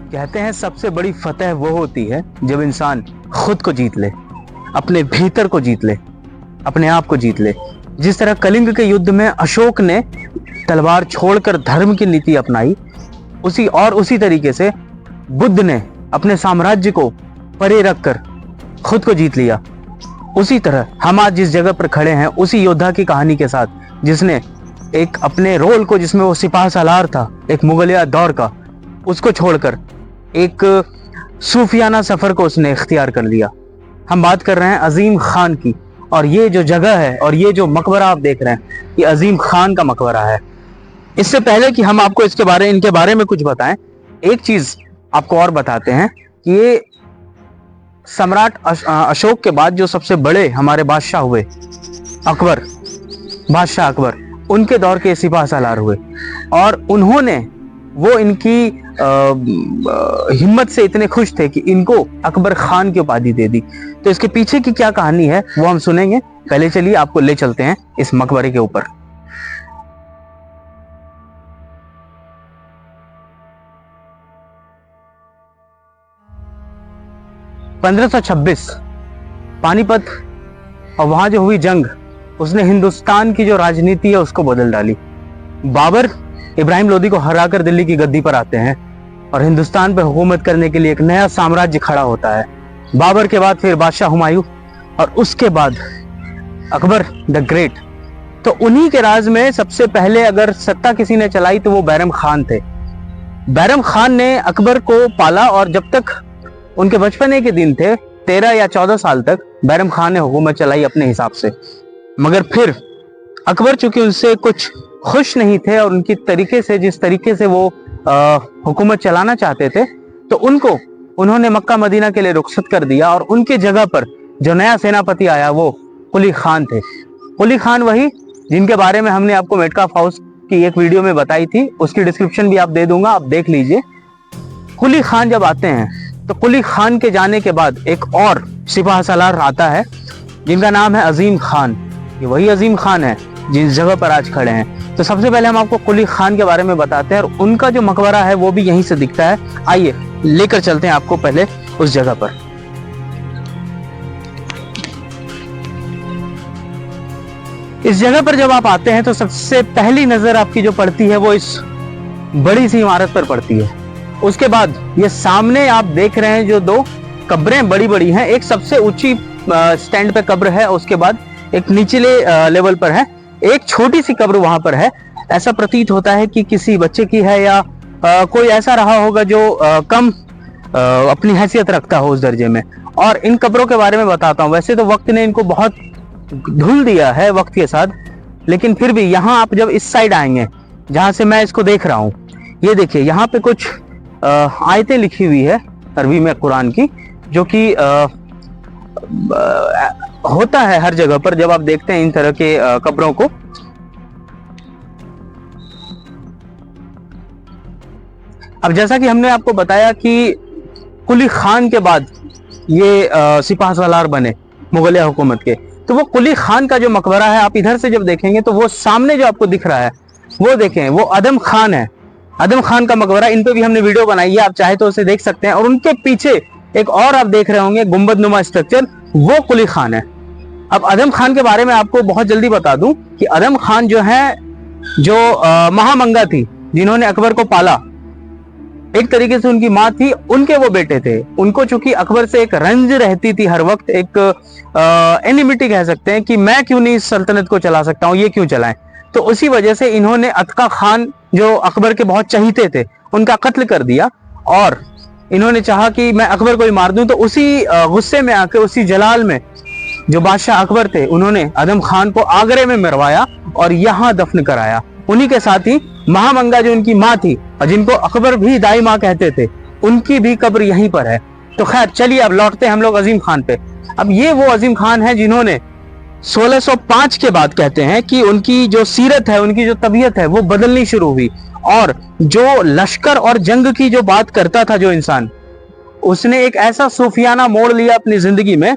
कहते हैं सबसे बड़ी फतह वो होती है जब इंसान खुद को जीत ले, अपने भीतर को जीत ले, अपने आप को जीत ले। जिस तरह कलिंग के युद्ध में अशोक ने तलवार छोड़कर धर्म की नीति अपनाई, उसी तरीके से बुद्ध ने अपने साम्राज्य को परे रखकर खुद को जीत लिया। उसी तरह हम आज जिस जगह पर खड़े हैं, उसी योद्धा की कहानी के साथ, जिसने एक अपने रोल को, जिसमें वो सिपाह सालार था एक मुगलिया दौर का, उसको छोड़कर एक सूफियाना सफर को उसने इख्तियार कर लिया। हम बात कर रहे हैं अजीम खान की, और ये जो जगह है और ये जो मकबरा आप देख रहे हैं, ये अजीम खान का मकबरा है। इससे पहले कि हम आपको इनके बारे में कुछ बताएं, एक चीज आपको और बताते हैं कि ये सम्राट अशोक के बाद जो सबसे बड़े हमारे बादशाह हुए, बादशाह अकबर, उनके दौर के सिपाह सालार हुए, और उन्होंने वो इनकी हिम्मत से इतने खुश थे कि इनको अकबर खान की उपाधि दे दी। तो इसके पीछे की क्या कहानी है वो हम सुनेंगे। पहले चलिए आपको ले चलते हैं इस मकबरे के ऊपर। (1526) पानीपत, और वहां जो हुई जंग, उसने हिंदुस्तान की जो राजनीति है उसको बदल डाली। बाबर इब्राहिम लोदी को हराकर दिल्ली की गद्दी पर आते हैं और हिंदुस्तान पर हुकूमत करने के लिए एक नया साम्राज्य खड़ा होता है। बाबर के बाद फिर बादशाह हुमायूं, और उसके बाद अकबर द ग्रेट। तो उन्हीं के राज में सबसे पहले अगर सत्ता किसी ने चलाई तो वो बैरम खान थे। बैरम खान ने अकबर को पाला, और जब तक उनके बचपने के दिन थे, 13 या 14 साल तक बैरम खान ने हुकूमत चलाई अपने हिसाब से। मगर फिर अकबर चूंकि उनसे कुछ खुश नहीं थे और उनकी तरीके से, जिस तरीके से वो हुकूमत चलाना चाहते थे, तो उन्होंने मक्का मदीना के लिए रुखसत कर दिया, और उनके जगह पर जो नया सेनापति आया वो कुली खान थे। कुली खान वही जिनके बारे में हमने आपको मेटकाफ हाउस की एक वीडियो में बताई थी, उसकी डिस्क्रिप्शन भी आप दे दूंगा, आप देख लीजिए। कुली खान जब आते हैं तो कुली खान के जाने के बाद एक और सिपाह सालार आता है जिनका नाम है अजीम खान। ये वही अजीम खान है जिस जगह पर आज खड़े हैं। तो सबसे पहले हम आपको कुली खान के बारे में बताते हैं, और उनका जो मकबरा है वो भी यहीं से दिखता है। आइए लेकर चलते हैं आपको पहले उस जगह पर। इस जगह पर जब आप आते हैं तो सबसे पहली नजर आपकी जो पड़ती है वो इस बड़ी सी इमारत पर पड़ती है। उसके बाद ये सामने आप देख रहे हैं जो दो कब्रें बड़ी बड़ी हैं, एक सबसे ऊंची स्टैंड पे कब्र है, उसके बाद एक निचले लेवल पर है, एक छोटी सी कब्र वहां पर है। ऐसा प्रतीत होता है कि किसी बच्चे की है, या कोई ऐसा रहा होगा जो कम अपनी हैसियत रखता हो उस दर्जे में। और इन कब्रों के बारे में बताता हूँ। वैसे तो वक्त ने इनको बहुत धुल दिया है वक्त के साथ, लेकिन फिर भी यहाँ आप जब इस साइड आएंगे जहां से मैं इसको देख रहा हूँ, ये देखिए यहाँ पे कुछ आयतें लिखी हुई है अरबी में कुरान की, जो कि होता है हर जगह पर जब आप देखते हैं इन तरह के कब्रों को। अब जैसा कि हमने आपको बताया कि कुली खान के बाद ये सिपाह सालार बने मुगलिया हुकूमत के, तो वो कुली खान का जो मकबरा है, आप इधर से जब देखेंगे तो वो सामने जो आपको दिख रहा है वो देखें, वो अदम खान है। अदम खान का मकबरा, इन पे भी हमने वीडियो बनाई है, आप चाहे तो उसे देख सकते हैं। और उनके पीछे एक और आप देख रहे होंगे गुंबद नुमा स्ट्रक्चर, वो कुली खान है। अब अदम खान के बारे में आपको बहुत जल्दी बता दूं कि अदम खान जो है, जो महामंगा थी जिन्होंने अकबर को पाला, एक तरीके से उनकी माँ थी, उनके वो बेटे थे। उनको चूंकि अकबर से एक रंज रहती थी हर वक्त, एक एनिमिटी कह सकते हैं कि मैं क्यों नहीं इस सल्तनत को चला सकता हूँ, ये क्यों चलाएं। तो उसी वजह से इन्होंने अतका खान, जो अकबर के बहुत चहीते थे, उनका कत्ल कर दिया, और इन्होंने चाहा कि मैं अकबर को ही मार दूं। तो उसी गुस्से में आके, उसी जलाल में जो बादशाह अकबर थे, उन्होंने अदम खान को आगरे में मरवाया और यहाँ दफन कराया। उन्हीं के साथ ही महामंगा जो उनकी माँ थी, और जिनको अकबर भी दाई माँ कहते थे, उनकी भी कब्र यहीं पर है। तो खैर चलिए अब लौटते हैं हम लोग अजीम खान पे। अब ये वो अजीम खान है जिन्होंने 1605 के बाद, कहते हैं कि उनकी जो सीरत है, उनकी जो तबीयत है वो बदलनी शुरू हुई, और जो लश्कर और जंग की जो बात करता था जो इंसान, उसने एक ऐसा सूफियाना मोड़ लिया अपनी जिंदगी में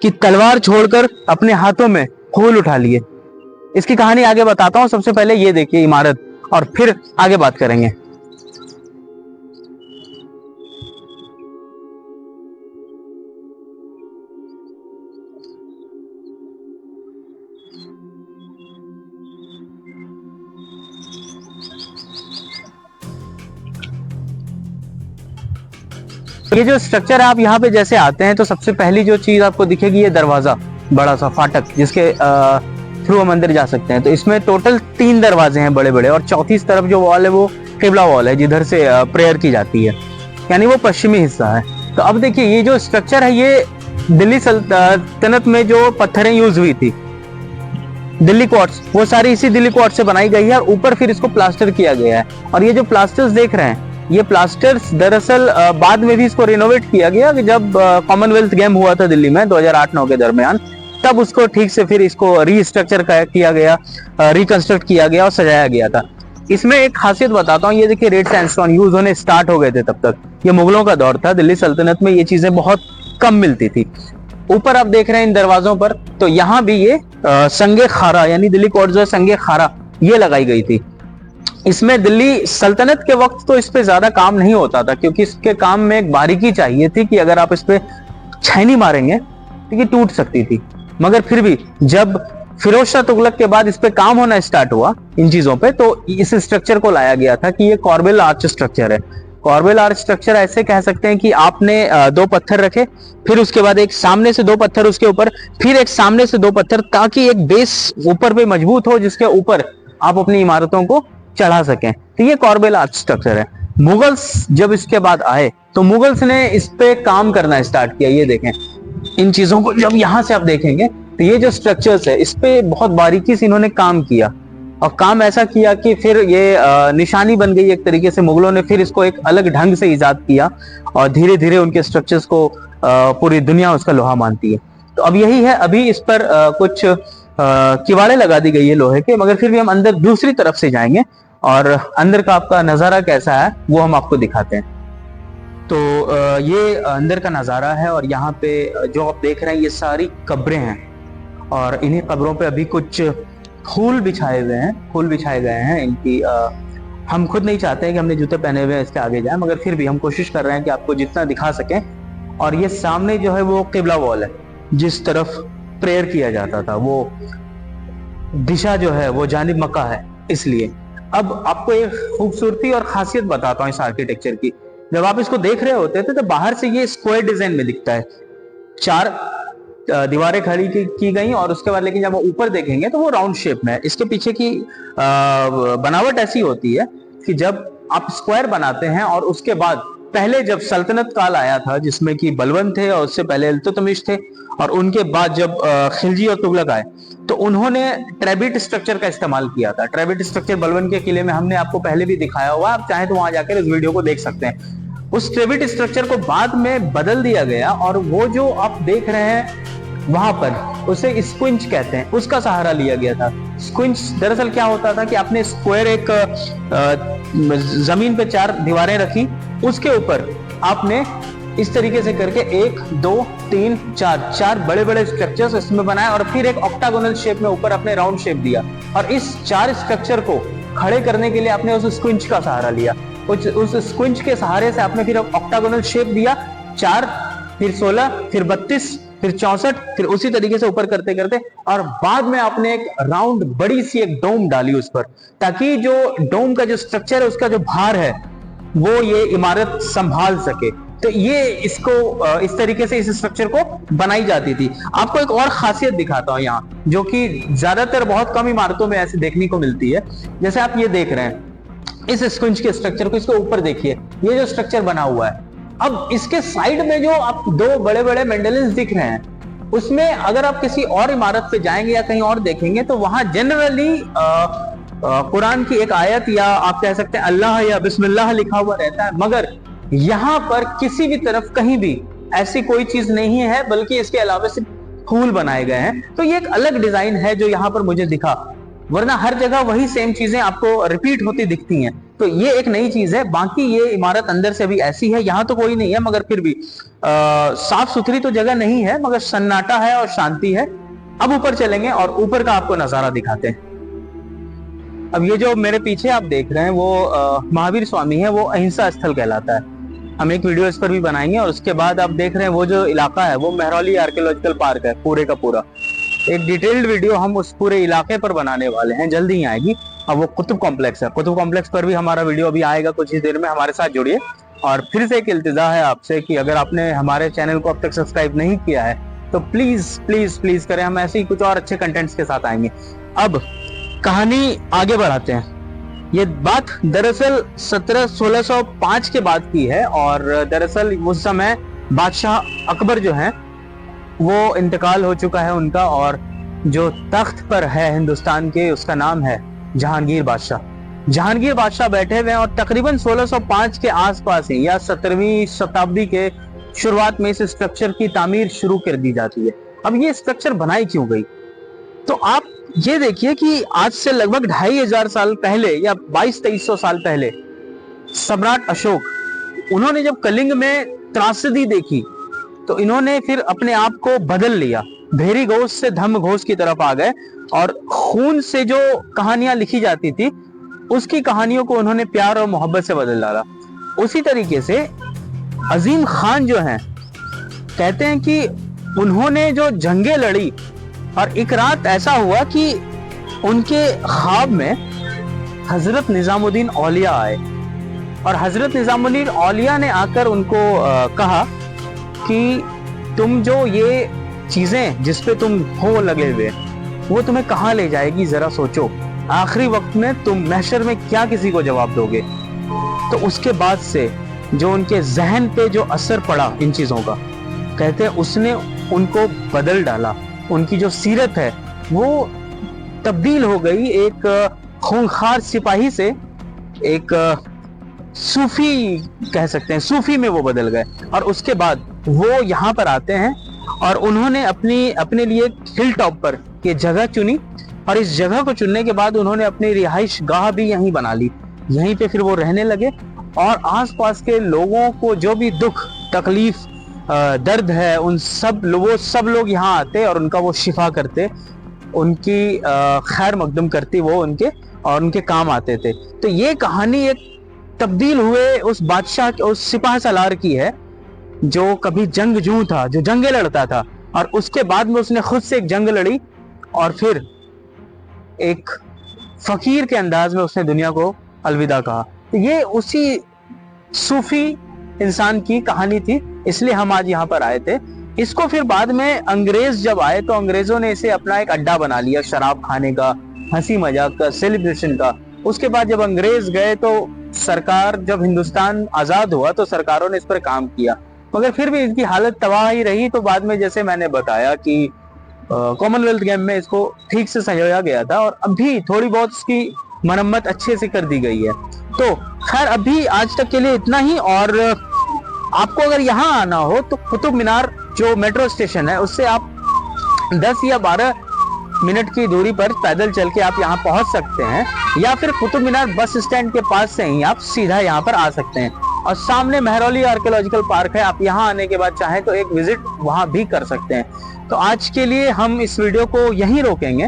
कि तलवार छोड़कर अपने हाथों में फूल उठा लिए। इसकी कहानी आगे बताता हूं। सबसे पहले ये देखिए इमारत, और फिर आगे बात करेंगे। ये जो स्ट्रक्चर है, आप यहाँ पे जैसे आते हैं तो सबसे पहली जो चीज आपको दिखेगी ये दरवाजा, बड़ा सा फाटक जिसके थ्रू हम अंदर जा सकते हैं। तो इसमें टोटल 3 दरवाजे हैं बड़े बड़े, और चौथी तरफ जो वॉल है वो किबला वॉल है जिधर से प्रेयर की जाती है, यानी वो पश्चिमी हिस्सा है। तो अब देखिए ये जो स्ट्रक्चर है ये दिल्ली सल्तनत में जो पत्थरें यूज हुई थी, दिल्ली क्वार्ट्स, वो सारी इसी दिल्ली क्वार्ट्स से बनाई गई है और ऊपर फिर इसको प्लास्टर किया गया है। और ये जो प्लास्टर्स देख रहे हैं, ये प्लास्टर्स दरअसल बाद में भी इसको रिनोवेट किया गया कि जब कॉमनवेल्थ गेम हुआ था दिल्ली में 2008-9 के दरमियान, तब उसको ठीक से फिर इसको रीस्ट्रक्चर किया गया, रिकंस्ट्रक्ट किया गया और सजाया गया था। इसमें एक खासियत बताता हूँ, ये देखिए रेड सैंडस्टोन यूज होने स्टार्ट हो गए थे तब तक, ये मुगलों का दौर था, दिल्ली सल्तनत में ये चीजें बहुत कम मिलती थी। ऊपर आप देख रहे हैं इन दरवाजों पर, तो यहाँ भी ये संगे खारा यानी दिल्ली कोर्ट जो है संगे खारा ये लगाई गई थी। इसमें दिल्ली सल्तनत के वक्त तो इस पे ज्यादा काम नहीं होता था, क्योंकि इसके काम में एक बारीकी चाहिए थी कि अगर आप इस पे छैनी मारेंगे तो ये टूट सकती थी। मगर फिर भी जब फिरोज शाह तुगलक के बाद इस पे काम होना स्टार्ट हुआ इन चीजों पे, तो इस स्ट्रक्चर को लाया गया था कि ये कॉर्बेल आर्च स्ट्रक्चर है। कॉर्बेल आर्च स्ट्रक्चर ऐसे कह सकते हैं कि आपने 2 पत्थर रखे, फिर उसके बाद एक सामने से 2 पत्थर उसके ऊपर, फिर एक सामने से 2 पत्थर, ताकि एक बेस ऊपर पे मजबूत हो जिसके ऊपर आप अपनी इमारतों को चढ़ा सकें। तो ये कॉर्बेल आर्च स्ट्रक्चर है। मुगल्स जब इसके बाद आए तो मुगल्स ने इस पे काम करना स्टार्ट किया। ये देखें इन चीजों को, जब यहां से आप देखेंगे तो ये जो स्ट्रक्चर्स है इस पे बहुत बारीकी से इन्होंने काम किया, और काम ऐसा किया कि फिर ये निशानी बन गई एक तरीके से। मुगलों ने फिर इसको एक अलग ढंग से इजाद किया और धीरे धीरे उनके स्ट्रक्चर्स को पूरी दुनिया उसका लोहा मानती है। तो अब यही है, अभी इस पर कुछ किवाड़े लगा दी गई है लोहे के, मगर फिर भी हम अंदर दूसरी तरफ से जाएंगे और अंदर का आपका नजारा कैसा है वो हम आपको दिखाते हैं। तो ये अंदर का नजारा है, और यहाँ पे जो आप देख रहे हैं ये सारी कब्रें हैं, और इन्हीं कब्रों पे अभी कुछ फूल बिछाए हुए हैं, फूल बिछाए गए हैं इनकी। हम खुद नहीं चाहते हैं कि हमने जूते पहने हुए हैं इसके आगे जाए, मगर फिर भी हम कोशिश कर रहे हैं कि आपको जितना दिखा सकें। और ये सामने जो है वो किबला वॉल है, जिस तरफ प्रेयर किया जाता था, वो दिशा जो है वो जानिब मक्का है। इसलिए अब आपको एक खूबसूरती और खासियत बताता हूँ इस आर्किटेक्चर की। जब आप इसको देख रहे होते थे तो बाहर से ये स्क्वायर डिजाइन में दिखता है, 4 दीवारें खड़ी की गई, और उसके बाद लेकिन जब ऊपर देखेंगे तो वो राउंड शेप में है। इसके पीछे की बनावट ऐसी होती है कि जब आप स्क्वायर बनाते हैं और उसके बाद पहले जब सल्तनत काल आया था जिसमें कि बलबन थे और उससे पहले इल्तुतमिश थे, और उनके बाद जब खिलजी और तुगलक आए तो उन्होंने ट्रेबिट स्ट्रक्चर का इस्तेमाल किया था। ट्रेबिट स्ट्रक्चर बलबन के किले में हमने आपको पहले भी दिखाया हुआ, आप चाहें तो वहां जाकर इस वीडियो को देख सकते हैं। उस ट्रेबिट स्ट्रक्चर को बाद में बदल दिया गया, और वो जो आप देख रहे हैं वहां पर उसे स्क्विंच कहते हैं, उसका सहारा लिया गया था। स्क्विंच दरअसल क्या होता था कि आपने स्क्वायर एक जमीन पे 4 दीवारें रखी, उसके ऊपर आपने इस तरीके से करके 1 2 3 4 बड़े बड़े स्ट्रक्चर्स इसमें बनाए, और फिर एक ऑक्टागोनल शेप में ऊपर अपने राउंड शेप दिया, और इस 4 स्ट्रक्चर को खड़े करने के लिए आपने उस स्क्विंच का सहारा लिया। उस स्क्विंच के सहारे से आपने फिर ऑक्टागोनल शेप दिया, 4 फिर 16 फिर 32 फिर 64, फिर उसी तरीके से ऊपर करते करते, और बाद में आपने एक राउंड बड़ी सी एक डोम डाली उस पर, ताकि जो डोम का जो स्ट्रक्चर है उसका जो भार है वो ये इमारत संभाल सके। तो ये इसको इस तरीके से इस स्ट्रक्चर को बनाई जाती थी। आपको एक और खासियत दिखाता हूं यहाँ, जो कि ज्यादातर बहुत कम इमारतों में ऐसे देखने को मिलती है। जैसे आप ये देख रहे हैं इस स्क्विंच के स्ट्रक्चर को, इसके ऊपर देखिए ये जो स्ट्रक्चर बना हुआ है। अब इसके साइड में जो आप 2 बड़े बड़े मेंडलिन्स दिख रहे हैं, उसमें अगर आप किसी और इमारत पे जाएंगे या कहीं और देखेंगे तो वहां जनरली कुरान की एक आयत या आप कह सकते हैं अल्लाह या बिस्मिल्लाह लिखा हुआ रहता है, मगर यहाँ पर किसी भी तरफ कहीं भी ऐसी कोई चीज नहीं है, बल्कि इसके अलावा सिर्फ फूल बनाए गए हैं। तो ये एक अलग डिजाइन है जो यहाँ पर मुझे दिखा, वरना हर जगह वही सेम चीजें आपको रिपीट होती दिखती हैं। तो ये एक नई चीज है। बाकी ये इमारत अंदर से भी ऐसी है, यहाँ तो कोई नहीं है, मगर फिर भी साफ सुथरी तो जगह नहीं है, मगर सन्नाटा है और शांति है। अब ऊपर चलेंगे और ऊपर का आपको नजारा दिखाते हैं। अब ये जो मेरे पीछे आप देख रहे हैं वो महावीर स्वामी है, वो अहिंसा स्थल कहलाता है। हम एक वीडियो इस पर भी बनाएंगे। और उसके बाद आप देख रहे हैं वो जो इलाका है वो मेहरौली आर्कियोलॉजिकल पार्क है, पूरे का पूरा। एक डिटेल्ड वीडियो हम उस पूरे इलाके पर बनाने वाले हैं, जल्दी ही आएगी। अब वो कुतुब कॉम्प्लेक्स है, कुतुब कॉम्प्लेक्स पर भी हमारा वीडियो अभी आएगा कुछ ही देर में, हमारे साथ जुड़िए। और फिर से एक इल्तिजा है आपसे कि अगर आपने हमारे चैनल को अब तक सब्सक्राइब नहीं किया है तो प्लीज प्लीज प्लीज करें। हम ऐसे ही कुछ और अच्छे कंटेंट्स के साथ आएंगे। अब कहानी आगे बढ़ाते हैं। ये बात दरअसल 1605 के बाद की है और दरअसल उस समय बादशाह अकबर जो हैं वो इंतकाल हो चुका है उनका, और जो तख्त पर है हिंदुस्तान के उसका नाम है जहांगीर बादशाह। जहांगीर बादशाह बैठे हुए हैं और तकरीबन 1605 के आसपास ही या 17वीं शताब्दी के शुरुआत में इस स्ट्रक्चर की तामीर शुरू कर दी जाती है। अब ये स्ट्रक्चर बनाई क्यों गई, तो आप ये देखिए कि आज से लगभग 2500 साल पहले या 2200-2300 साल पहले सम्राट अशोक, उन्होंने जब कलिंग में त्रासदी देखी तो इन्होंने फिर अपने आप को बदल लिया, भेरी घोष से धम्म घोष की तरफ आ गए और खून से जो कहानियां लिखी जाती थी उसकी कहानियों को उन्होंने प्यार और मोहब्बत से बदल डाला। उसी तरीके से अजीम खान जो हैं, कहते हैं कि उन्होंने जो जंगें लड़ी और एक रात ऐसा हुआ कि उनके ख्वाब में हजरत निजामुद्दीन औलिया आए और हजरत निजामुद्दीन औलिया ने आकर उनको कहा कि तुम जो ये चीजें जिस पे तुम हो लगे हुए वो तुम्हें कहाँ ले जाएगी, जरा सोचो, आखिरी वक्त में तुम महशर में क्या किसी को जवाब दोगे। तो उसके बाद से जो उनके जहन पे जो असर पड़ा इन चीजों का, कहते हैं उसने उनको बदल डाला। उनकी जो सीरत है वो तब्दील हो गई, एक खूंखार सिपाही से एक सूफी कह सकते हैं, सूफी में वो बदल गए। और उसके बाद वो यहाँ पर आते हैं और उन्होंने अपने लिए हिल टॉप पर ये जगह चुनी और इस जगह को चुनने के बाद उन्होंने अपनी रिहाइश गाह भी यहीं बना ली। यहीं पे फिर वो रहने लगे और आसपास के लोगों को जो भी दुख तकलीफ दर्द है वो सब लोग यहाँ आते और उनका वो शिफा करते, उनकी खैर मकदम करती वो उनके और उनके काम आते थे। तो ये कहानी एक तब्दील हुए उस बादशाह उस सिपाह सालार की है जो कभी जंगजू था, जो जंगे लड़ता था और उसके बाद में उसने खुद से एक जंग लड़ी और फिर एक फकीर के अंदाज में उसने दुनिया को अलविदा कहा। तो ये उसी सूफी इंसान की कहानी थी, इसलिए हम आज यहाँ पर आए थे। इसको फिर बाद में अंग्रेज जब आए तो अंग्रेजों ने इसे अपना एक अड्डा बना लिया, शराब खाने का, हंसी मजाक का, सेलिब्रेशन का। उसके बाद जब अंग्रेज गए तो सरकार, जब हिंदुस्तान आजाद हुआ तो सरकारों ने इस पर काम किया, मगर फिर भी इसकी हालत तबाह ही रही। तो बाद में जैसे मैंने बताया कि कॉमनवेल्थ गेम में इसको ठीक से सजाया गया था और अभी थोड़ी बहुत इसकी मरम्मत अच्छे से कर दी गई है। तो खैर अभी आज तक के लिए इतना ही। और आपको अगर यहाँ आना हो तो कुतुब मीनार जो मेट्रो स्टेशन है उससे आप 10 या 12 मिनट की दूरी पर पैदल चल के आप यहाँ पहुंच सकते हैं, या फिर कुतुब मीनार बस स्टैंड के पास से ही आप सीधा यहाँ पर आ सकते हैं। और सामने महरौली आर्कियोलॉजिकल पार्क है, आप यहाँ आने के बाद चाहें तो एक विजिट वहां भी कर सकते हैं। तो आज के लिए हम इस वीडियो को यहीं रोकेंगे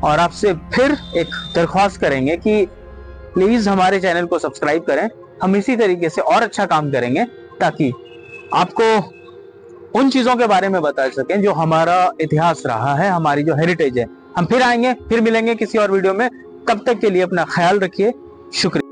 और आपसे फिर एक दरख्वास्त करेंगे कि प्लीज हमारे चैनल को सब्सक्राइब करें। हम इसी तरीके से और अच्छा काम करेंगे ताकि आपको उन चीजों के बारे में बता सकें जो हमारा इतिहास रहा है, हमारी जो हेरिटेज है। हम फिर आएंगे, फिर मिलेंगे किसी और वीडियो में। तब तक के लिए अपना ख्याल रखिए। शुक्रिया।